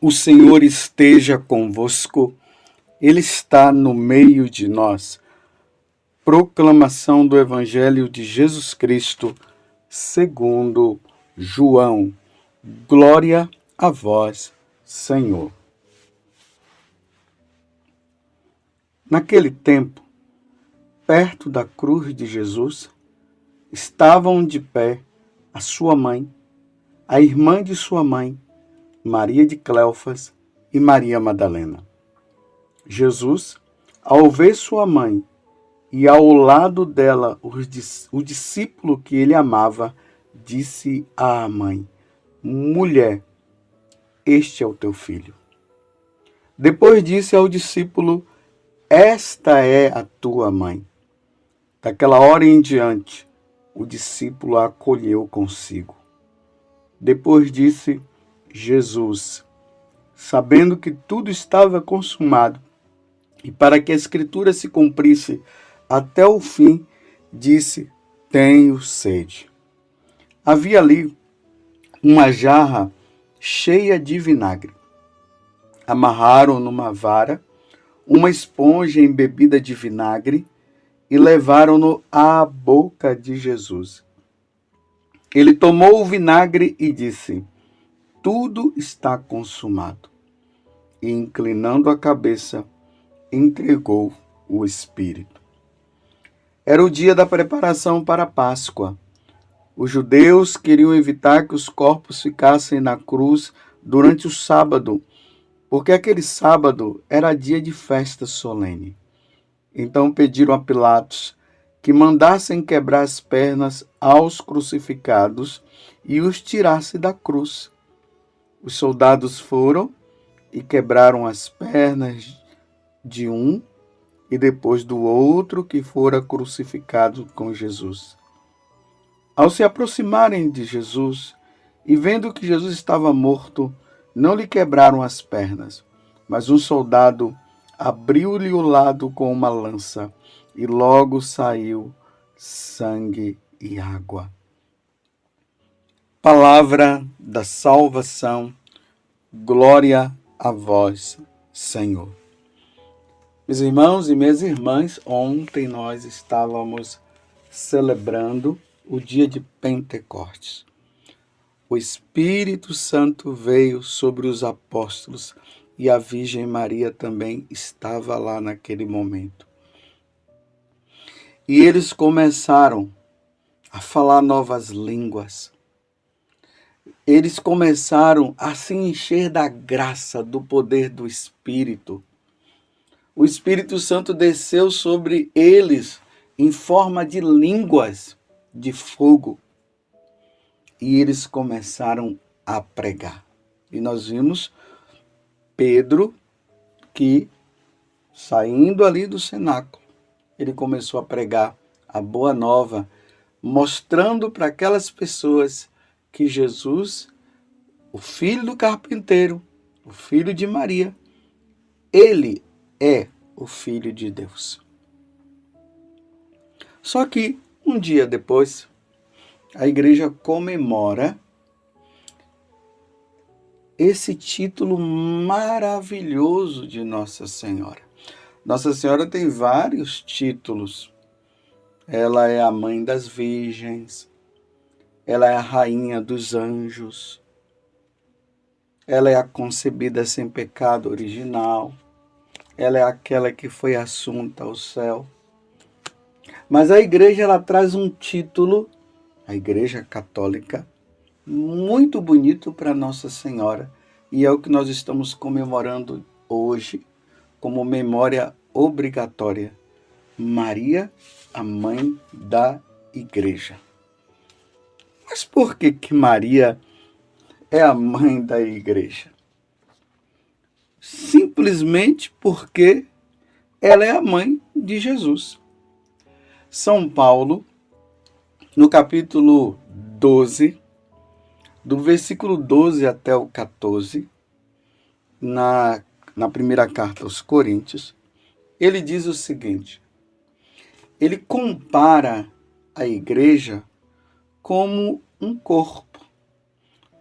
O Senhor esteja convosco, Ele está no meio de nós. Proclamação do Evangelho de Jesus Cristo, segundo João. Glória a vós, Senhor. Naquele tempo, perto da cruz de Jesus, estavam de pé a sua mãe, a irmã de sua mãe, Maria de Cleofas e Maria Madalena. Jesus, ao ver sua mãe e ao lado dela o discípulo que ele amava, disse à mãe: Mulher, este é o teu filho. Depois disse ao discípulo: Esta é a tua mãe. Daquela hora em diante, o discípulo a acolheu consigo. Depois disse Jesus, sabendo que tudo estava consumado, e para que a Escritura se cumprisse até o fim, disse: Tenho sede. Havia ali uma jarra cheia de vinagre. Amarraram numa vara uma esponja embebida de vinagre e levaram-no à boca de Jesus. Ele tomou o vinagre e disse: Tudo está consumado. E, inclinando a cabeça, entregou o Espírito. Era o dia da preparação para a Páscoa. Os judeus queriam evitar que os corpos ficassem na cruz durante o sábado, porque aquele sábado era dia de festa solene. Então pediram a Pilatos que mandassem quebrar as pernas aos crucificados e os tirasse da cruz. Os soldados foram e quebraram as pernas de um e depois do outro que fora crucificado com Jesus. Ao se aproximarem de Jesus e vendo que Jesus estava morto, não lhe quebraram as pernas, mas um soldado abriu-lhe o lado com uma lança e logo saiu sangue e água. Palavra da salvação, glória a vós, Senhor. Meus irmãos e minhas irmãs, ontem nós estávamos celebrando o dia de Pentecostes. O Espírito Santo veio sobre os apóstolos e a Virgem Maria também estava lá naquele momento. E eles começaram a falar novas línguas. Eles começaram a se encher da graça, do poder do Espírito. O Espírito Santo desceu sobre eles em forma de línguas de fogo. E eles começaram a pregar. E nós vimos Pedro que, saindo ali do cenáculo, ele começou a pregar a boa nova, mostrando para aquelas pessoas que Jesus, o filho do carpinteiro, o filho de Maria, ele é o Filho de Deus. Só que, um dia depois, a igreja comemora esse título maravilhoso de Nossa Senhora. Nossa Senhora tem vários títulos. Ela é a mãe das virgens, ela é a rainha dos anjos, ela é a concebida sem pecado original, ela é aquela que foi assunta ao céu. Mas a igreja ela traz um título, a Igreja Católica, muito bonito para Nossa Senhora, e é o que nós estamos comemorando hoje como memória obrigatória. Maria, a mãe da Igreja. Mas por que Maria é a mãe da Igreja? Simplesmente porque ela é a mãe de Jesus. São Paulo, no capítulo 12, do versículo 12 até o 14, na primeira carta aos Coríntios, ele diz o seguinte: ele compara a igreja como um corpo.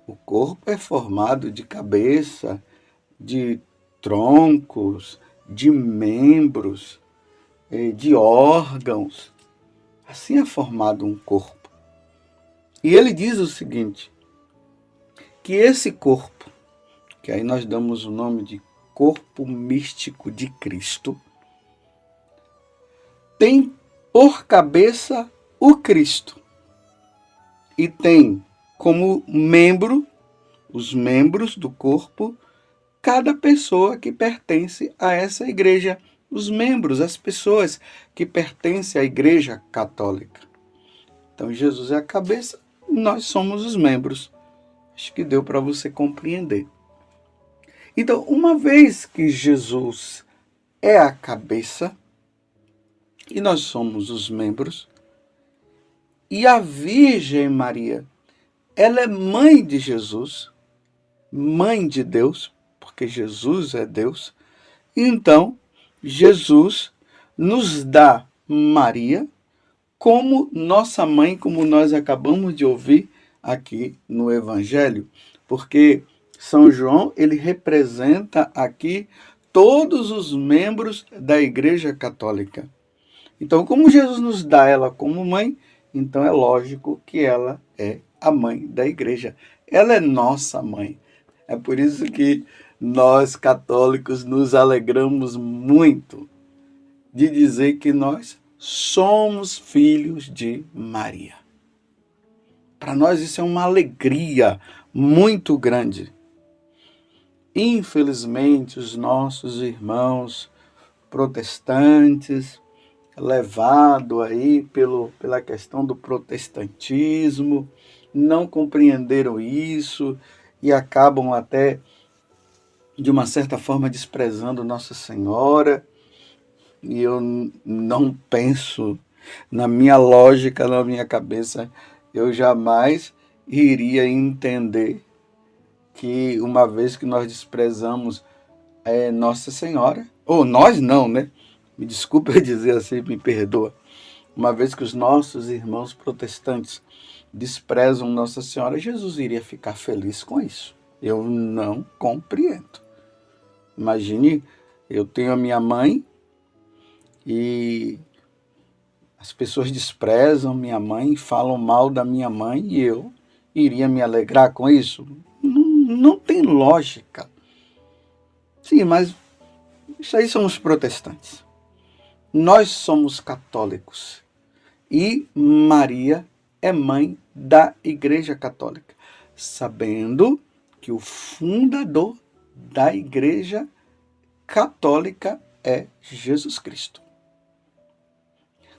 O corpo é formado de cabeça, de troncos, de membros, de órgãos. Assim é formado um corpo. E ele diz o seguinte, que esse corpo, que aí nós damos o nome de corpo místico de Cristo, tem por cabeça o Cristo e tem como membro, os membros do corpo, cada pessoa que pertence a essa igreja, os membros, as pessoas que pertencem à igreja católica. Então Jesus é a cabeça, nós somos os membros. Acho que deu para você compreender. Então, uma vez que Jesus é a cabeça e nós somos os membros, e a Virgem Maria, ela é mãe de Jesus, mãe de Deus, porque Jesus é Deus, então Jesus nos dá Maria como nossa mãe, como nós acabamos de ouvir aqui no Evangelho, porque São João, ele representa aqui todos os membros da Igreja Católica. Então, como Jesus nos dá ela como mãe, então é lógico que ela é a mãe da igreja. Ela é nossa mãe. É por isso que nós católicos nos alegramos muito de dizer que nós somos filhos de Maria. Para nós isso é uma alegria muito grande. Infelizmente, os nossos irmãos protestantes, levado aí pela questão do protestantismo, não compreenderam isso e acabam até, de uma certa forma, desprezando Nossa Senhora. E eu não penso, na minha lógica, na minha cabeça, eu jamais iria entender que uma vez que nós desprezamos Nossa Senhora, ou nós não, né? Me desculpe eu dizer assim, me perdoa. Uma vez que os nossos irmãos protestantes desprezam Nossa Senhora, Jesus iria ficar feliz com isso. Eu não compreendo. Imagine, eu tenho a minha mãe e as pessoas desprezam minha mãe, falam mal da minha mãe e eu iria me alegrar com isso? Não tem lógica. Sim, mas isso aí são os protestantes. Nós somos católicos e Maria é mãe da Igreja Católica, sabendo que o fundador da Igreja Católica é Jesus Cristo.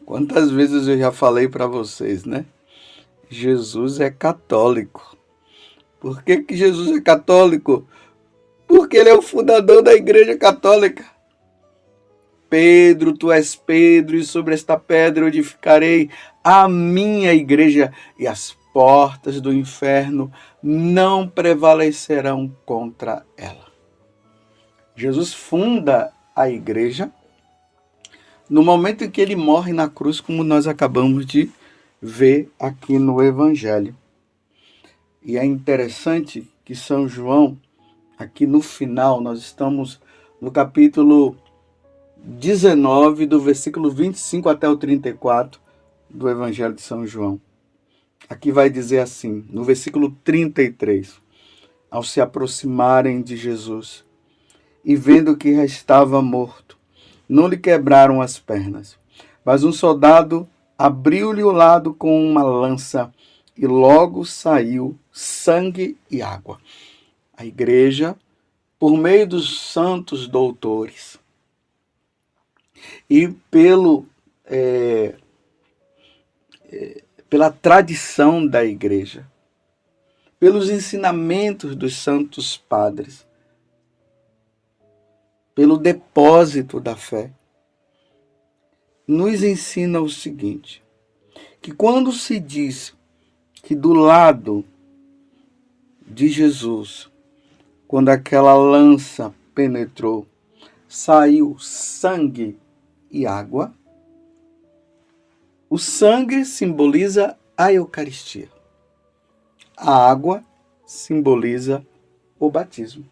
Quantas vezes eu já falei para vocês, né? Jesus é católico. Por que Jesus é católico? Porque ele é o fundador da Igreja Católica. Pedro, tu és Pedro, e sobre esta pedra eu edificarei a minha igreja, e as portas do inferno não prevalecerão contra ela. Jesus funda a igreja no momento em que ele morre na cruz, como nós acabamos de ver aqui no Evangelho. E é interessante que São João, aqui no final, nós estamos no capítulo 19, do versículo 25 até o 34 do Evangelho de São João. Aqui vai dizer assim, no versículo 33, ao se aproximarem de Jesus e vendo que já estava morto, não lhe quebraram as pernas, mas um soldado abriu-lhe o lado com uma lança e logo saiu sangue e água. A igreja, por meio dos santos doutores, e pela tradição da igreja, pelos ensinamentos dos santos padres, pelo depósito da fé, nos ensina o seguinte, que quando se diz que do lado de Jesus, quando aquela lança penetrou, saiu sangue e água, o sangue simboliza a Eucaristia. A água simboliza o batismo.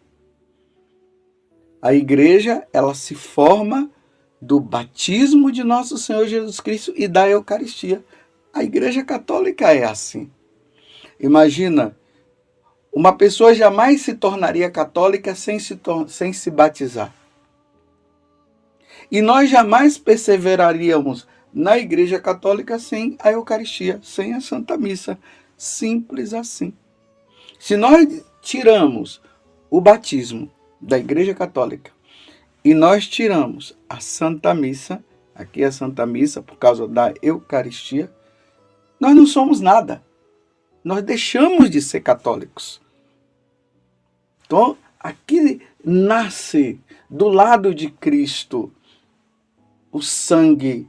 A igreja, ela se forma do batismo de nosso Senhor Jesus Cristo e da Eucaristia. A igreja católica é assim. Imagina, uma pessoa jamais se tornaria católica sem se batizar. E nós jamais perseveraríamos na igreja católica sem a Eucaristia, sem a Santa Missa. Simples assim. Se nós tiramos o batismo da igreja católica e nós tiramos a Santa Missa, aqui é a Santa Missa por causa da Eucaristia, nós não somos nada. Nós deixamos de ser católicos. Então, aqui nasce do lado de Cristo o sangue,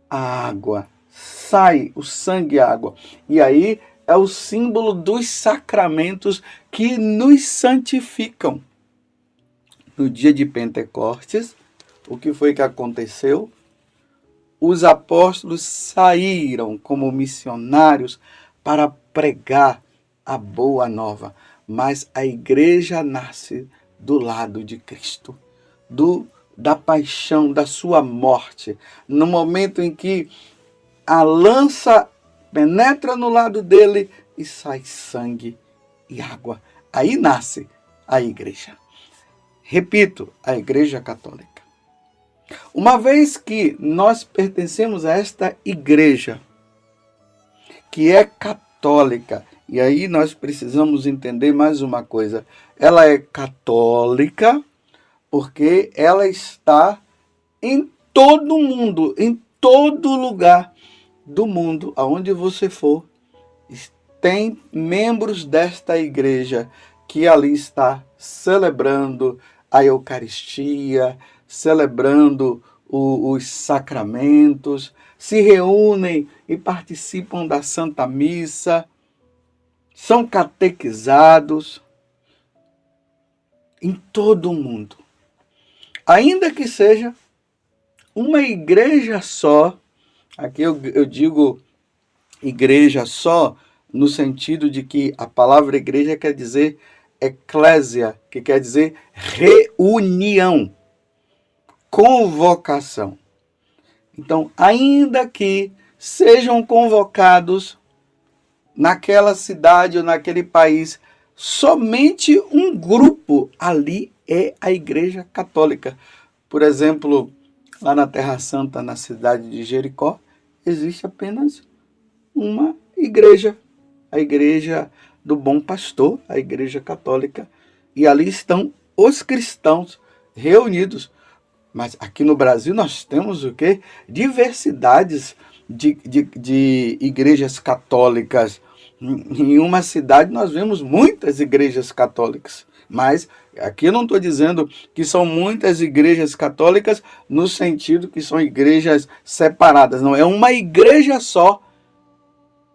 a água. Sai o sangue e a água. E aí é o símbolo dos sacramentos que nos santificam. No dia de Pentecostes, o que foi que aconteceu? Os apóstolos saíram como missionários para pregar a boa nova. Mas a igreja nasce do lado de Cristo, da paixão, da sua morte. No momento em que a lança penetra no lado dele e sai sangue e água. Aí nasce a igreja. Repito, a igreja católica. Uma vez que nós pertencemos a esta igreja, que é católica, e aí nós precisamos entender mais uma coisa. Ela é católica porque ela está em todo mundo, em todo lugar do mundo, aonde você for, tem membros desta igreja que ali está celebrando a Eucaristia, celebrando os sacramentos, se reúnem e participam da Santa Missa, são catequizados em todo o mundo. Ainda que seja uma igreja só, aqui eu digo igreja só no sentido de que a palavra igreja quer dizer eclésia, que quer dizer reunião, convocação. Então, ainda que sejam convocados naquela cidade ou naquele país somente um grupo, ali é a igreja católica. Por exemplo, lá na Terra Santa, na cidade de Jericó, existe apenas uma igreja, a igreja do Bom Pastor, a igreja católica, e ali estão os cristãos reunidos. Mas aqui no Brasil nós temos o quê? Diversidades de igrejas católicas. Em uma cidade nós vemos muitas igrejas católicas. Mas aqui eu não estou dizendo que são muitas igrejas católicas no sentido que são igrejas separadas. Não, é uma igreja só,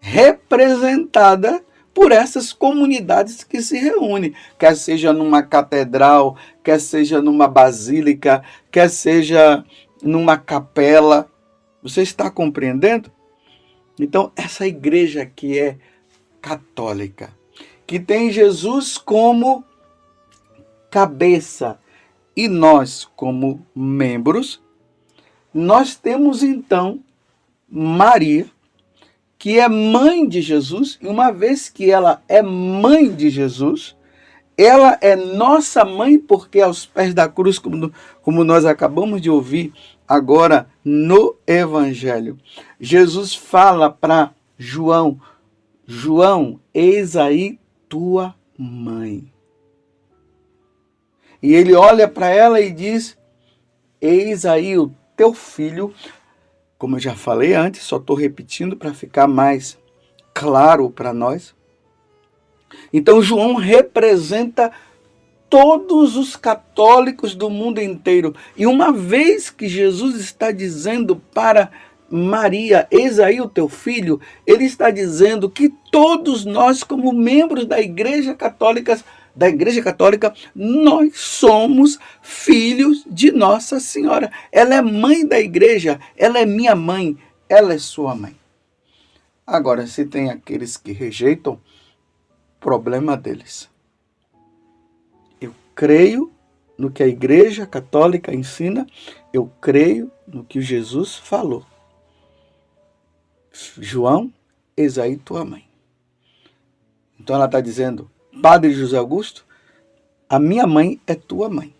representada por essas comunidades que se reúnem, quer seja numa catedral, quer seja numa basílica, quer seja numa capela. Você está compreendendo? Então, essa igreja que é católica, que tem Jesus como cabeça e nós como membros, nós temos então Maria, que é mãe de Jesus, e uma vez que ela é mãe de Jesus, ela é nossa mãe, porque aos pés da cruz, como nós acabamos de ouvir agora no Evangelho, Jesus fala para João, João, eis aí tua mãe. E ele olha para ela e diz, eis aí o teu filho. Como eu já falei antes, só estou repetindo para ficar mais claro para nós. Então, João representa todos os católicos do mundo inteiro. E uma vez que Jesus está dizendo para Maria, eis aí o teu filho, ele está dizendo que todos nós, como membros da Igreja Católica, nós somos filhos de Nossa Senhora. Ela é mãe da igreja, ela é minha mãe, ela é sua mãe. Agora, se tem aqueles que rejeitam, problema deles. Eu creio no que a Igreja Católica ensina, eu creio no que Jesus falou. João, eis aí tua mãe. Então ela está dizendo, Padre José Augusto, a minha mãe é tua mãe.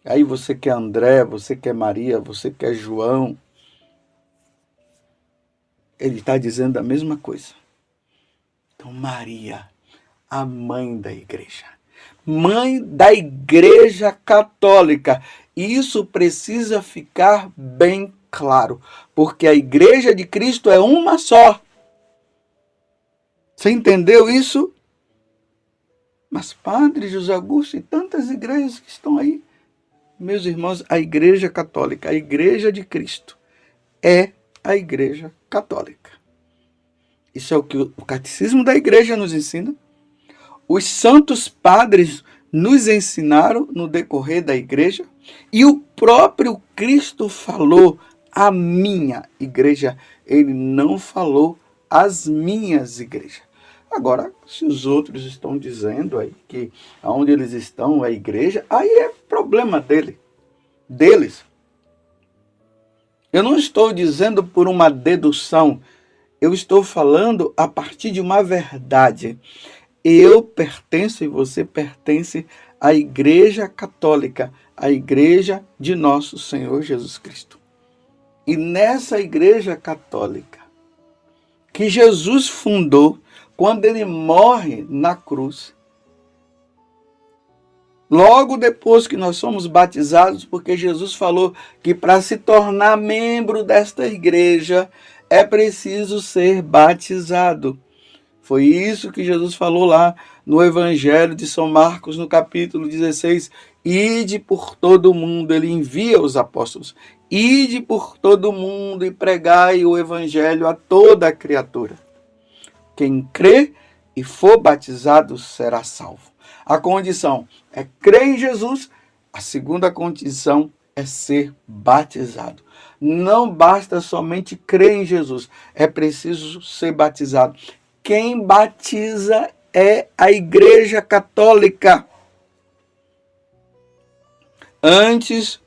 Aí você quer André, você quer Maria, você quer João. Ele está dizendo a mesma coisa. Então Maria, a mãe da igreja. Mãe da Igreja Católica. Isso precisa ficar bem claro, porque a Igreja de Cristo é uma só. Você entendeu isso? Mas Padre José Augusto e tantas igrejas que estão aí, meus irmãos, a Igreja Católica, a Igreja de Cristo, é a Igreja Católica. Isso é o que o Catecismo da Igreja nos ensina. Os santos padres nos ensinaram no decorrer da igreja e o próprio Cristo falou a minha igreja. Ele não falou as minhas igrejas. Agora, se os outros estão dizendo aí que aonde eles estão é a igreja, aí é problema deles. Eu não estou dizendo por uma dedução, eu estou falando a partir de uma verdade. Eu pertenço e você pertence à Igreja Católica, à Igreja de nosso Senhor Jesus Cristo. E nessa Igreja Católica, que Jesus fundou, quando ele morre na cruz, logo depois que nós somos batizados, porque Jesus falou que para se tornar membro desta igreja é preciso ser batizado. Foi isso que Jesus falou lá no Evangelho de São Marcos, no capítulo 16. Ide por todo o mundo, ele envia os apóstolos. Ide por todo o mundo e pregai o Evangelho a toda a criatura. Quem crê e for batizado será salvo. A condição é crer em Jesus, a segunda condição é ser batizado. Não basta somente crer em Jesus, é preciso ser batizado. Quem batiza é a Igreja Católica. Antes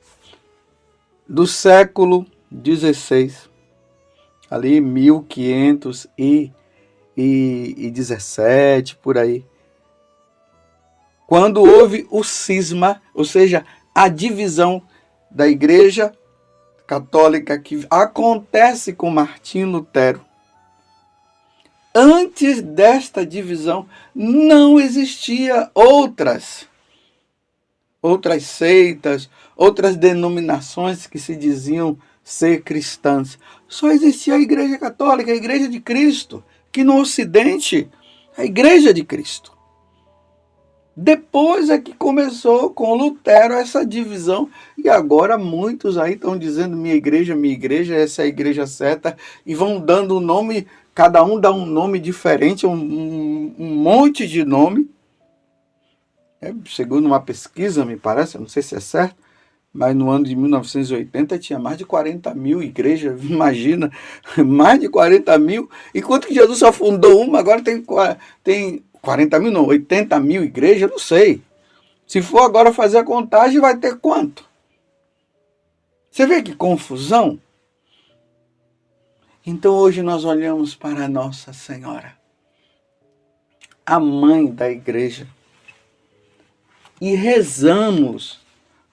do século XVI, ali 1517, por aí, quando houve o cisma, ou seja, a divisão da Igreja Católica que acontece com Martinho Lutero, antes desta divisão, não existia outras seitas, outras denominações que se diziam ser cristãs. Só existia a Igreja Católica, a Igreja de Cristo, que no Ocidente, a Igreja de Cristo. Depois é que começou com Lutero essa divisão, e agora muitos aí estão dizendo minha igreja, essa é a igreja certa, e vão dando um nome, cada um dá um nome diferente, um monte de nome. Segundo uma pesquisa, me parece, não sei se é certo, mas no ano de 1980 tinha mais de 40 mil igrejas, imagina, mais de 40 mil, enquanto que Jesus só fundou uma, agora tem 40 mil não, 80 mil igrejas, não sei. Se for agora fazer a contagem, vai ter quanto? Você vê que confusão? Então hoje nós olhamos para Nossa Senhora, a mãe da igreja, e rezamos,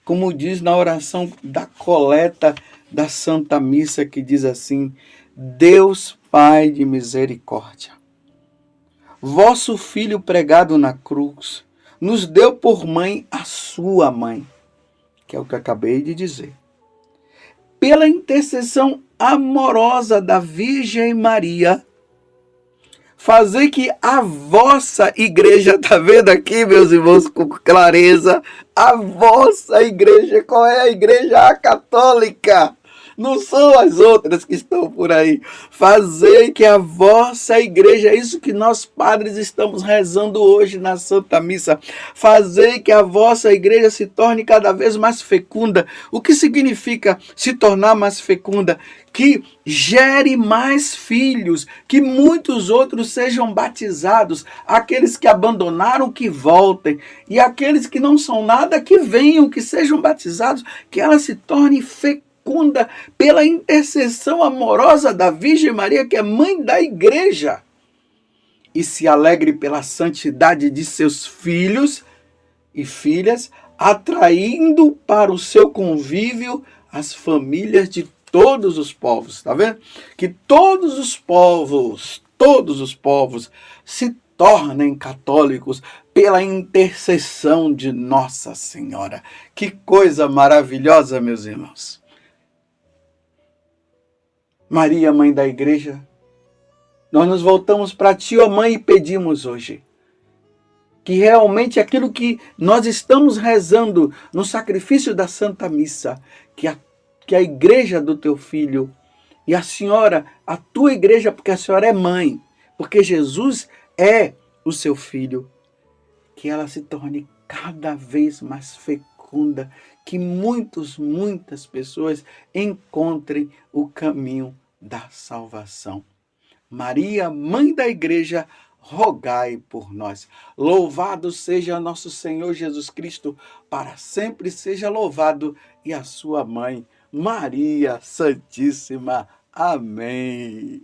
como diz na oração da coleta da Santa Missa, que diz assim: Deus Pai de misericórdia, vosso Filho pregado na cruz nos deu por mãe a sua mãe, que é o que acabei de dizer. Pela intercessão amorosa da Virgem Maria, fazer que a vossa igreja, tá vendo aqui, meus irmãos, com clareza, a vossa igreja, qual é a igreja? A católica. Não são as outras que estão por aí. Fazei que a vossa igreja, é isso que nós padres estamos rezando hoje na Santa Missa. Fazei que a vossa igreja se torne cada vez mais fecunda. O que significa se tornar mais fecunda? Que gere mais filhos, que muitos outros sejam batizados, aqueles que abandonaram que voltem, e aqueles que não são nada que venham, que sejam batizados, que ela se torne fecunda pela intercessão amorosa da Virgem Maria, que é mãe da igreja, e se alegre pela santidade de seus filhos e filhas, atraindo para o seu convívio as famílias de todos os povos, tá vendo? Que todos os povos se tornem católicos pela intercessão de Nossa Senhora. Que coisa maravilhosa, meus irmãos. Maria, mãe da igreja, nós nos voltamos para ti, ó mãe, e pedimos hoje que realmente aquilo que nós estamos rezando no sacrifício da Santa Missa, que a igreja do teu filho e a senhora, a tua igreja, porque a senhora é mãe, porque Jesus é o seu filho, que ela se torne cada vez mais fecunda, que muitas pessoas encontrem o caminho da salvação. Maria, mãe da igreja, rogai por nós. Louvado seja nosso Senhor Jesus Cristo, para sempre seja louvado, e a sua mãe, Maria Santíssima. Amém.